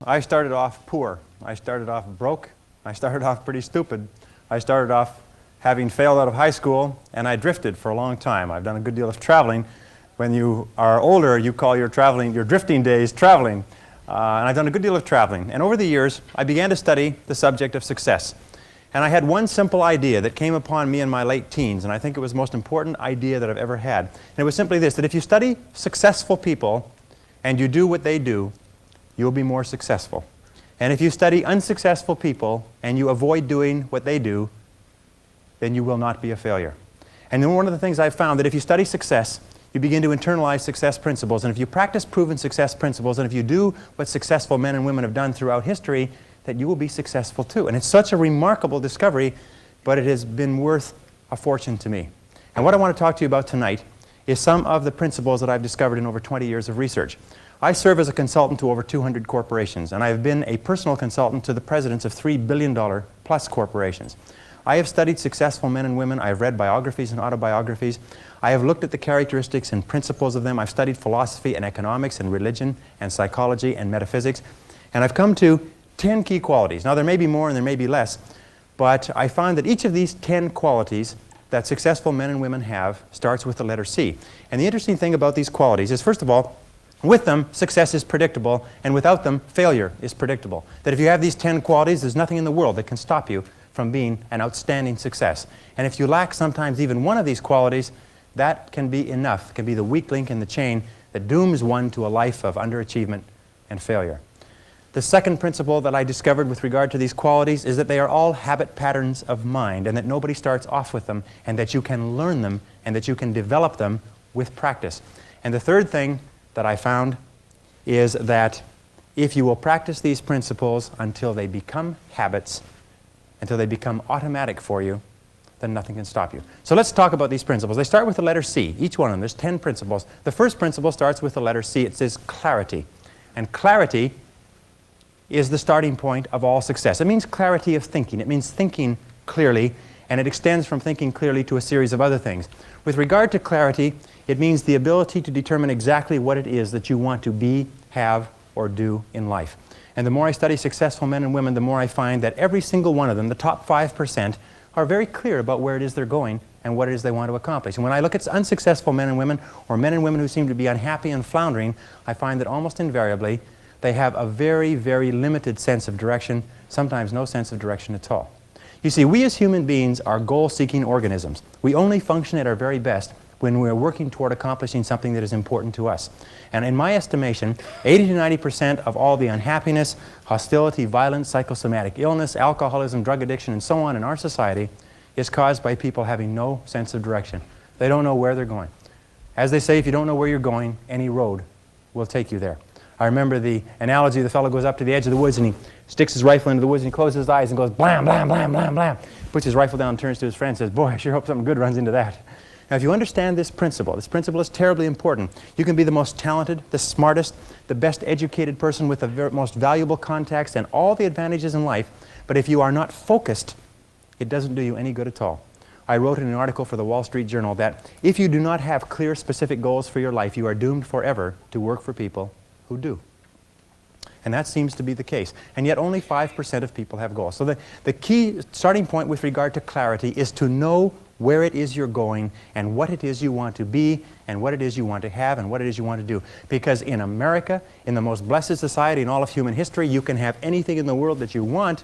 I started off poor. I started off broke. I started off pretty stupid. I started off having failed out of high school, and I drifted for a long time. I've done a good deal of traveling. When you are older, you call your drifting days traveling. And I've done a good deal of traveling. And over the years, I began to study the subject of success. And I had one simple idea that came upon me in my late teens, and I think it was the most important idea that I've ever had. And it was simply this, that if you study successful people and you do what they do, you'll be more successful. And if you study unsuccessful people and you avoid doing what they do, then you will not be a failure. And then one of the things I've found that if you study success, you begin to internalize success principles. And if you practice proven success principles, and if you do what successful men and women have done throughout history, that you will be successful too. And it's such a remarkable discovery, but it has been worth a fortune to me. And what I want to talk to you about tonight is some of the principles that I've discovered in over 20 years of research. I serve as a consultant to over 200 corporations, and I have been a personal consultant to the presidents of $3 billion plus corporations. I have studied successful men and women. I have read biographies and autobiographies. I have looked at the characteristics and principles of them. I've studied philosophy and economics and religion and psychology and metaphysics. And I've come to 10 key qualities. Now, there may be more and there may be less, but I find that each of these 10 qualities that successful men and women have starts with the letter C. And the interesting thing about these qualities is, first of all, with them, success is predictable, and without them, failure is predictable. That if you have these 10 qualities, there's nothing in the world that can stop you from being an outstanding success. And if you lack sometimes even one of these qualities, that can be enough, can be the weak link in the chain that dooms one to a life of underachievement and failure. The second principle that I discovered with regard to these qualities is that they are all habit patterns of mind, and that nobody starts off with them, and that you can learn them, and that you can develop them with practice. And the third thing that I found is that if you will practice these principles until they become habits, until they become automatic for you, then nothing can stop you. So let's talk about these principles. They start with the letter C, each one of them. There's 10 principles. The first principle starts with the letter C. It says clarity. And clarity is the starting point of all success. It means clarity of thinking. It means thinking clearly, and it extends from thinking clearly to a series of other things. With regard to clarity, it means the ability to determine exactly what it is that you want to be, have, or do in life. And the more I study successful men and women, the more I find that every single one of them, the top 5%, are very clear about where it is they're going and what it is they want to accomplish. And when I look at unsuccessful men and women, or men and women who seem to be unhappy and floundering, I find that almost invariably they have a very, very limited sense of direction, sometimes no sense of direction at all. You see, we as human beings are goal-seeking organisms. We only function at our very best when we're working toward accomplishing something that is important to us. And in my estimation, 80 to 90% of all the unhappiness, hostility, violence, psychosomatic illness, alcoholism, drug addiction, and so on in our society is caused by people having no sense of direction. They don't know where they're going. As they say, if you don't know where you're going, any road will take you there. I remember the analogy, the fellow goes up to the edge of the woods and he sticks his rifle into the woods and he closes his eyes and goes blam, blam, blam, blam, blam. Puts his rifle down, turns to his friend and says, boy, I sure hope something good runs into that. Now, if you understand this principle is terribly important. You can be the most talented, the smartest, the best educated person with the most valuable contacts and all the advantages in life, but if you are not focused, it doesn't do you any good at all. I wrote in an article for the Wall Street Journal that if you do not have clear, specific goals for your life, you are doomed forever to work for people who do. And that seems to be the case. And yet only 5% of people have goals. So the key starting point with regard to clarity is to know where it is you're going and what it is you want to be and what it is you want to have and what it is you want to do. Because in America, in the most blessed society in all of human history, you can have anything in the world that you want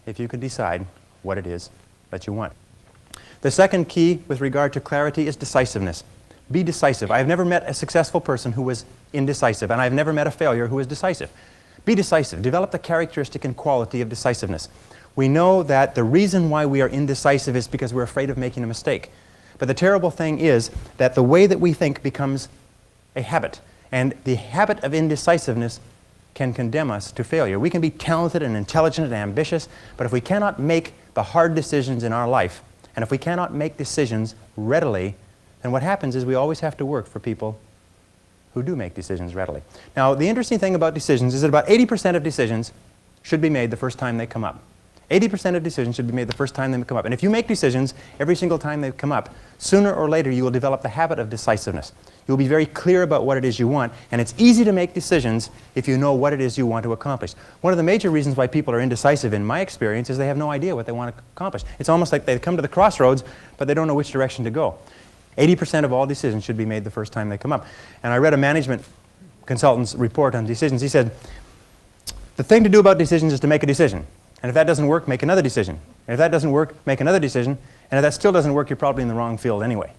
if you can decide what it is that you want. The second key with regard to clarity is decisiveness. Be decisive. I have never met a successful person who was indecisive, and I have never met a failure who was decisive. Be decisive. Develop the characteristic and quality of decisiveness. We know that the reason why we are indecisive is because we're afraid of making a mistake. But the terrible thing is that the way that we think becomes a habit, and the habit of indecisiveness can condemn us to failure. We can be talented and intelligent and ambitious, but if we cannot make the hard decisions in our life, and if we cannot make decisions readily, then what happens is we always have to work for people who do make decisions readily. Now, the interesting thing about decisions is that about 80% of decisions should be made the first time they come up. 80% of decisions should be made the first time they come up. And if you make decisions every single time they come up, sooner or later you will develop the habit of decisiveness. You'll be very clear about what it is you want, and it's easy to make decisions if you know what it is you want to accomplish. One of the major reasons why people are indecisive, in my experience, is they have no idea what they want to accomplish. It's almost like they come to the crossroads, but they don't know which direction to go. 80% of all decisions should be made the first time they come up. And I read a management consultant's report on decisions. He said, the thing to do about decisions is to make a decision. And if that doesn't work, make another decision. And if that doesn't work, make another decision. And if that still doesn't work, you're probably in the wrong field anyway.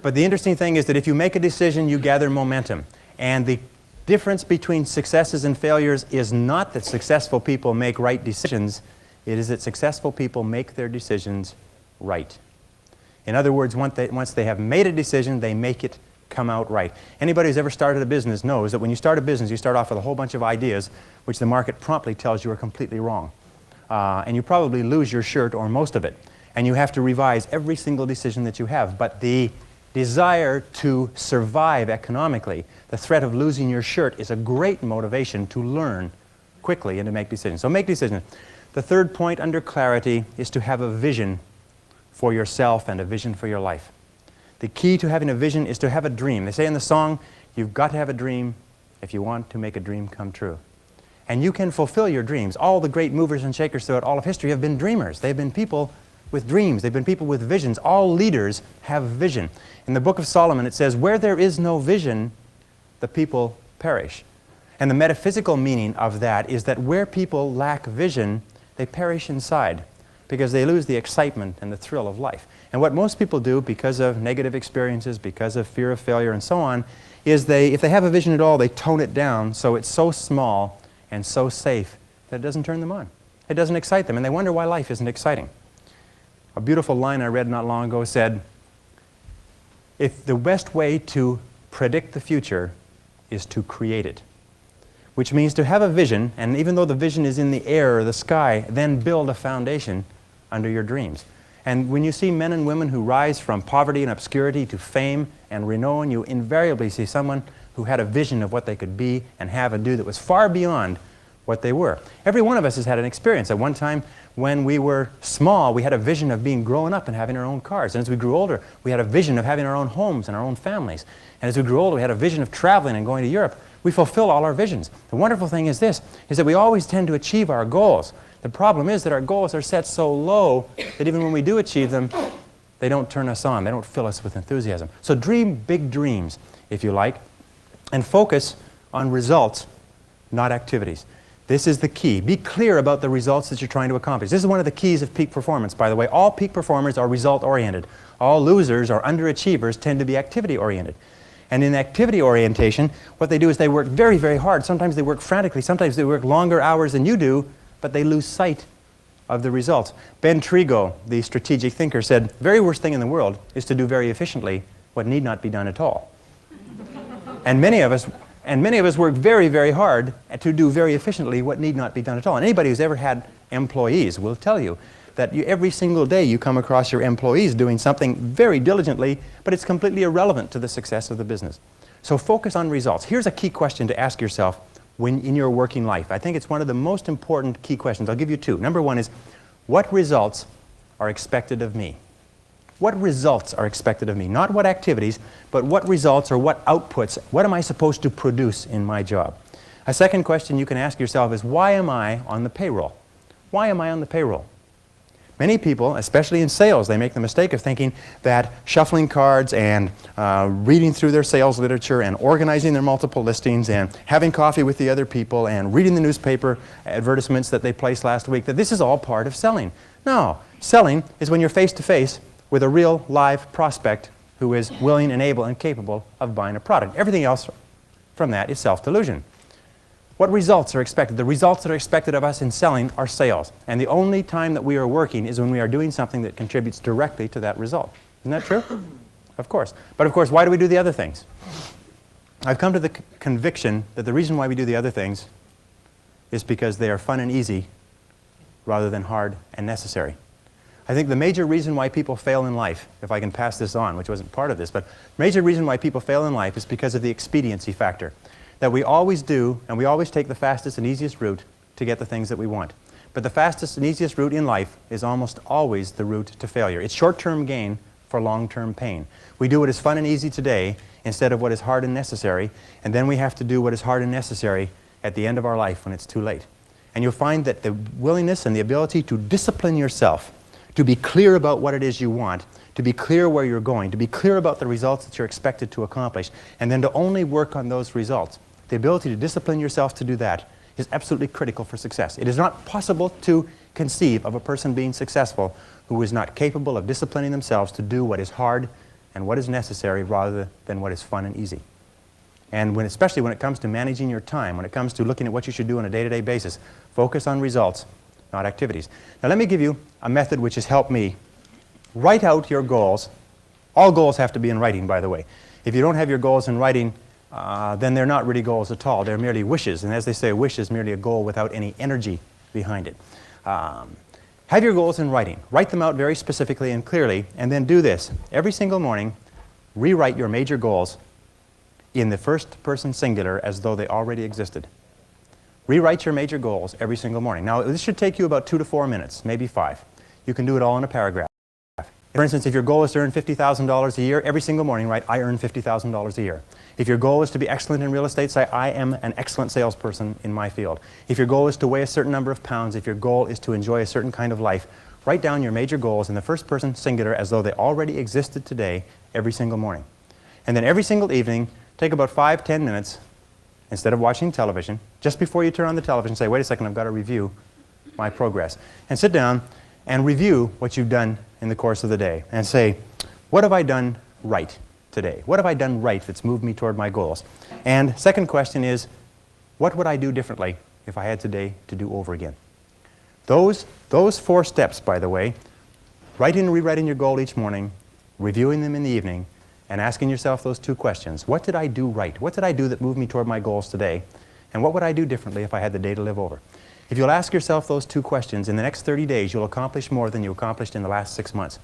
But the interesting thing is that if you make a decision, you gather momentum. And the difference between successes and failures is not that successful people make right decisions. It is that successful people make their decisions right. In other words, once they have made a decision, they make it come out right. Anybody who's ever started a business knows that when you start a business, you start off with a whole bunch of ideas which the market promptly tells you are completely wrong. And you probably lose your shirt or most of it. And you have to revise every single decision that you have. But the desire to survive economically, the threat of losing your shirt, is a great motivation to learn quickly and to make decisions. So make decisions. The third point under clarity is to have a vision for yourself and a vision for your life. The key to having a vision is to have a dream. They say in the song, you've got to have a dream if you want to make a dream come true. And you can fulfill your dreams. All the great movers and shakers throughout all of history have been dreamers. They've been people with dreams. They've been people with visions. All leaders have vision. In the book of Solomon, it says, where there is no vision, the people perish. And the metaphysical meaning of that is that where people lack vision, they perish inside because they lose the excitement and the thrill of life. And what most people do, because of negative experiences, because of fear of failure and so on, is if they have a vision at all, they tone it down so it's so small and so safe that it doesn't turn them on. It doesn't excite them, and they wonder why life isn't exciting. A beautiful line I read not long ago said, if the best way to predict the future is to create it, which means to have a vision, and even though the vision is in the air or the sky, then build a foundation under your dreams. And when you see men and women who rise from poverty and obscurity to fame and renown, you invariably see someone who had a vision of what they could be and have and do that was far beyond what they were. Every one of us has had an experience. At one time, when we were small, we had a vision of being grown up and having our own cars. And as we grew older, we had a vision of having our own homes and our own families. And as we grew older, we had a vision of traveling and going to Europe. We fulfill all our visions. The wonderful thing is this, is that we always tend to achieve our goals. The problem is that our goals are set so low that even when we do achieve them, they don't turn us on. They don't fill us with enthusiasm. So dream big dreams, if you like, and focus on results, not activities. This is the key. Be clear about the results that you're trying to accomplish. This is one of the keys of peak performance, by the way. All peak performers are result-oriented. All losers or underachievers tend to be activity-oriented. And in activity orientation, what they do is they work very, very hard. Sometimes they work frantically. Sometimes they work longer hours than you do, but they lose sight of the results. Ben Trigo, the strategic thinker, said, the very worst thing in the world is to do very efficiently what need not be done at all. And many of us work very, very hard to do very efficiently what need not be done at all. And anybody who's ever had employees will tell you that every single day you come across your employees doing something very diligently, but it's completely irrelevant to the success of the business. So focus on results. Here's a key question to ask yourself when in your working life. I think it's one of the most important key questions. I'll give you two. Number one is, what results are expected of me? What results are expected of me? Not what activities, but what results or what outputs, what am I supposed to produce in my job? A second question you can ask yourself is, why am I on the payroll? Why am I on the payroll? Many people, especially in sales, they make the mistake of thinking that shuffling cards and reading through their sales literature and organizing their multiple listings and having coffee with the other people and reading the newspaper advertisements that they placed last week, that this is all part of selling. No, selling is when you're face-to-face with a real live prospect who is willing and able and capable of buying a product. Everything else from that is self-delusion. What results are expected? The results that are expected of us in selling are sales. And the only time that we are working is when we are doing something that contributes directly to that result. Isn't that true? Of course. But of course, why do we do the other things? I've come to the conviction that the reason why we do the other things is because they are fun and easy rather than hard and necessary. I think the major reason why people fail in life, if I can pass this on, which wasn't part of this, but the major reason why people fail in life is because of the expediency factor. That we always do, and we always take the fastest and easiest route to get the things that we want. But the fastest and easiest route in life is almost always the route to failure. It's short-term gain for long-term pain. We do what is fun and easy today instead of what is hard and necessary, and then we have to do what is hard and necessary at the end of our life when it's too late. And you'll find that the willingness and the ability to discipline yourself, to be clear about what it is you want, to be clear where you're going, to be clear about the results that you're expected to accomplish, and then to only work on those results. The ability to discipline yourself to do that is absolutely critical for success. It is not possible to conceive of a person being successful who is not capable of disciplining themselves to do what is hard and what is necessary rather than what is fun and easy. And especially when it comes to managing your time, when it comes to looking at what you should do on a day-to-day basis, focus on results, not activities. Now let me give you a method which has helped me. Write out your goals. All goals have to be in writing, by the way. If you don't have your goals in writing, then they're not really goals at all. They're merely wishes. And as they say, a wish is merely a goal without any energy behind it. Have your goals in writing. Write them out very specifically and clearly, and then do this. Every single morning, rewrite your major goals in the first person singular as though they already existed. Rewrite your major goals every single morning. Now, this should take you about 2 to 4 minutes, maybe 5. You can do it all in a paragraph. For instance, if your goal is to earn $50,000 a year, every single morning write, I earn $50,000 a year. If your goal is to be excellent in real estate, say, I am an excellent salesperson in my field. If your goal is to weigh a certain number of pounds, if your goal is to enjoy a certain kind of life, write down your major goals in the first person singular as though they already existed today every single morning. And then every single evening, take about 5-10 minutes, instead of watching television, just before you turn on the television, say, wait a second, I've got to review my progress. And sit down and review what you've done in the course of the day and say, what have I done right today? What have I done right that's moved me toward my goals? And second question is, what would I do differently if I had today to do over again? Those 4 steps, by the way, writing and rewriting your goal each morning, reviewing them in the evening, and asking yourself those 2 questions. What did I do right? What did I do that moved me toward my goals today? And what would I do differently if I had the day to live over? If you'll ask yourself those 2 questions, in the next 30 days, you'll accomplish more than you accomplished in the last 6 months.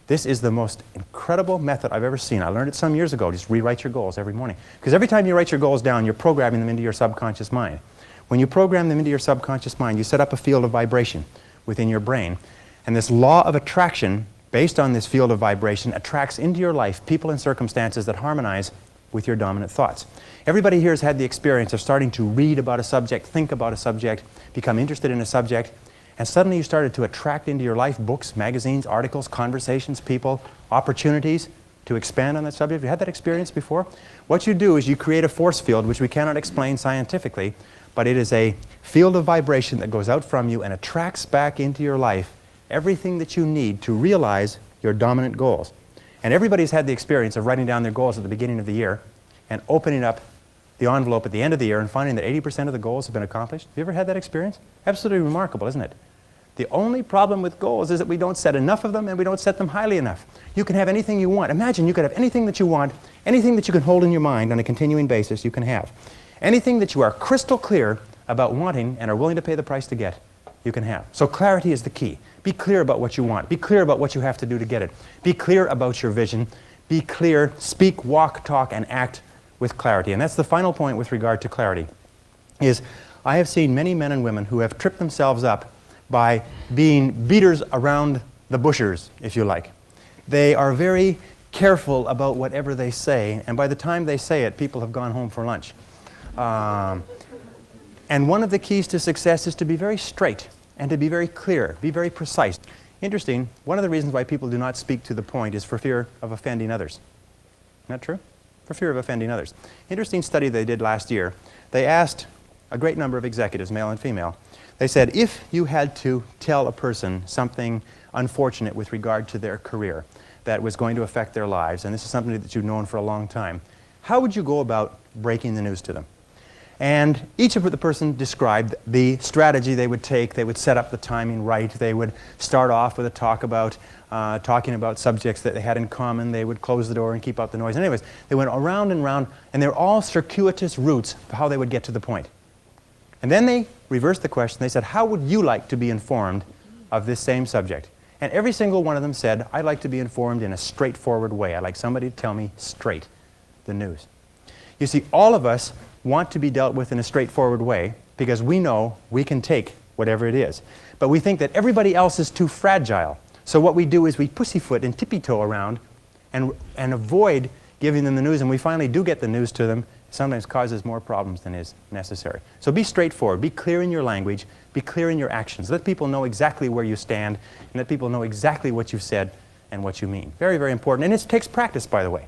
This is the most incredible method I've ever seen. I learned it some years ago. Just rewrite your goals every morning. Because every time you write your goals down, you're programming them into your subconscious mind. When you program them into your subconscious mind, you set up a field of vibration within your brain. And this law of attraction, based on this field of vibration, attracts into your life people and circumstances that harmonize with your dominant thoughts. Everybody here has had the experience of starting to read about a subject, think about a subject, become interested in a subject, and suddenly you started to attract into your life books, magazines, articles, conversations, people, opportunities to expand on that subject. Have you had that experience before? What you do is you create a force field, which we cannot explain scientifically, but it is a field of vibration that goes out from you and attracts back into your life everything that you need to realize your dominant goals. And everybody's had the experience of writing down their goals at the beginning of the year and opening up the envelope at the end of the year and finding that 80% of the goals have been accomplished. Have you ever had that experience? Absolutely remarkable, isn't it? The only problem with goals is that we don't set enough of them and we don't set them highly enough. You can have anything you want. Imagine you could have anything that you want, anything that you can hold in your mind on a continuing basis you can have. Anything that you are crystal clear about wanting and are willing to pay the price to get, you can have. So clarity is the key. Be clear about what you want. Be clear about what you have to do to get it. Be clear about your vision. Be clear, speak, walk, talk, and act with clarity. And that's the final point with regard to clarity, is I have seen many men and women who have tripped themselves up by being beaters around the bushers, if you like. They are very careful about whatever they say, and by the time they say it, people have gone home for lunch. And one of the keys to success is to be very straight and to be very clear, be very precise. Interesting, one of the reasons why people do not speak to the point is for fear of offending others. Isn't that true? For fear of offending others. Interesting study they did last year. They asked a great number of executives, male and female. They said, if you had to tell a person something unfortunate with regard to their career that was going to affect their lives, and this is something that you've known for a long time, how would you go about breaking the news to them? And each of the person described the strategy they would take. They would set up the timing right. They would start off with a talk about talking about subjects that they had in common. They would close the door and keep out the noise. Anyways, they went around and around, and they're all circuitous routes for how they would get to the point. And then they reversed the question. They said, how would you like to be informed of this same subject? And every single one of them said, I'd like to be informed in a straightforward way. I'd like somebody to tell me straight the news. You see, all of us want to be dealt with in a straightforward way because we know we can take whatever it is. But we think that everybody else is too fragile. So what we do is we pussyfoot and tippy-toe around and avoid giving them the news, and we finally do get the news to them, sometimes causes more problems than is necessary. So be straightforward, be clear in your language, be clear in your actions. Let people know exactly where you stand, and let people know exactly what you've said and what you mean. Very, very important. And it takes practice, by the way.